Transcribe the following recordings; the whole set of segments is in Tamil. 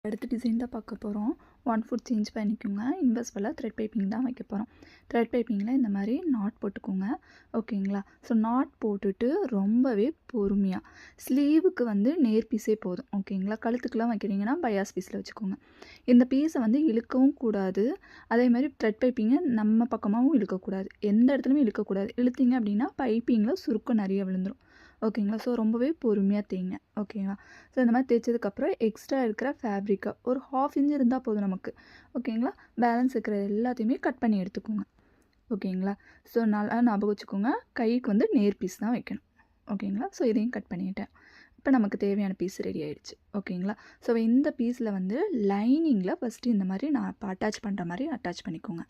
அடுத்த டிசைன் தான் பார்க்க போகிறோம். 1 ஃபுட் சேஞ்ச் பண்ணிக்கோங்க. இன்வெஸ்ட்வெல்லாம் த்ரெட் பைப்பிங் தான் வைக்க போகிறோம். த்ரெட் பைப்பிங்கில் இந்த மாதிரி நாட் போட்டுக்கோங்க. ஓகேங்களா? ஸோ நாட் போட்டுட்டு ரொம்பவே பொறுமையாக ஸ்லீவுக்கு வந்து நேர் பீஸே போதும். ஓகேங்களா? கழுத்துக்கெலாம் வைக்கிறீங்கன்னா பயாஸ் பீஸில் வச்சுக்கோங்க. இந்த பீஸை வந்து இழுக்கவும் கூடாது. அதே மாதிரி த்ரெட் பைப்பிங்கை நம்ம பக்கமாகவும் இழுக்கக்கூடாது. எந்த இடத்துலையுமே இழுக்கக்கூடாது. இழுத்தீங்க அப்படின்னா பைப்பிங்கில் சுருக்கம் நிறைய விழுந்துடும். ஓகேங்களா? ஸோ ரொம்பவே பொறுமையாக தேய்ங்க. ஓகேவா? ஸோ இந்த மாதிரி தேய்ச்சதுக்கப்புறம் எக்ஸ்ட்ரா இருக்கிற ஃபேப்ரிக்கை ஒரு 1/2 இன்ச் இருந்தால் போதும் நமக்கு. ஓகேங்களா? பேலன்ஸ் இருக்கிற எல்லாத்தையுமே கட் பண்ணி எடுத்துக்கோங்க. ஓகேங்களா? ஸோ நல்லா ஞாபகம் வச்சுக்கோங்க, கைக்கு வந்து நேர் பீஸ் தான் வைக்கணும். ஓகேங்களா? ஸோ இதையும் கட் பண்ணிட்டேன். இப்போ நமக்கு தேவையான பீஸ் ரெடி ஆகிடுச்சு. ஓகேங்களா? ஸோ இந்த பீஸில் வந்து லைனிங்கில் ஃபஸ்ட்டு இந்த மாதிரி நான் இப்போ அட்டாச் பண்ணுற மாதிரி அட்டாச் பண்ணிக்கோங்க.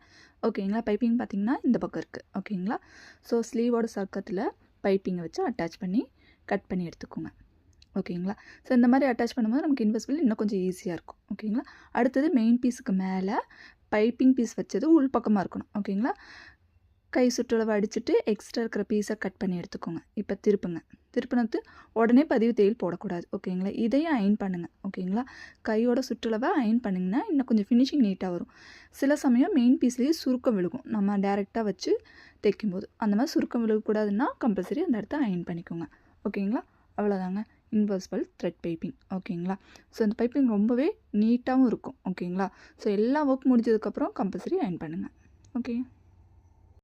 ஓகேங்களா? பைப்பிங் பார்த்திங்கன்னா இந்த பக்கம் இருக்குது. ஓகேங்களா? ஸோ ஸ்லீவோட சர்க்கத்தில் பைப்பிங்கை வச்சு அட்டாச் பண்ணி கட் பண்ணி எடுத்துக்கோங்க. ஓகேங்களா? ஸோ இந்த மாதிரி அட்டாச் பண்ணும்போது நமக்கு இன்வெஸ்ட்பிள் இன்னும் கொஞ்சம் ஈஸியாக இருக்கும். ஓகேங்களா? அடுத்தது மெயின் பீஸுக்கு மேலே பைப்பிங் பீஸ் வச்சது உள் பக்கமாக இருக்கணும். ஓகேங்களா? கை சுற்றளவு அடிச்சுட்டு எக்ஸ்ட்ரா இருக்கிற பீஸை கட் பண்ணி எடுத்துக்கோங்க. இப்போ திருப்பினது உடனே பதிவு தையல் போடக்கூடாது. ஓகேங்களா? இதையும் அயன் பண்ணுங்கள். ஓகேங்களா? கையோட சுற்றளவை அயன் பண்ணிங்கன்னா இன்னும் கொஞ்சம் ஃபினிஷிங் நீட்டாக வரும். சில சமயம் மெயின் பீஸ்லேயே சுருக்கம் விழுகும் நம்ம டேரெக்டாக வச்சு தைக்கும்போது. அந்த மாதிரி சுருக்கம் விழுகக்கூடாதுன்னா கம்பல்சரி அந்த இடத்த அயன் பண்ணிக்கோங்க. ஓகேங்களா? அவ்வளோதாங்க இன்வெர்சிபிள் த்ரெட் பைப்பிங். ஓகேங்களா? ஸோ இந்த பைப்பிங் ரொம்பவே நீட்டாகவும் இருக்கும். ஓகேங்களா? ஸோ எல்லா ஒர்க் முடிஞ்சதுக்கப்புறம் கம்பல்சரி அயன் பண்ணுங்கள். ஓகே.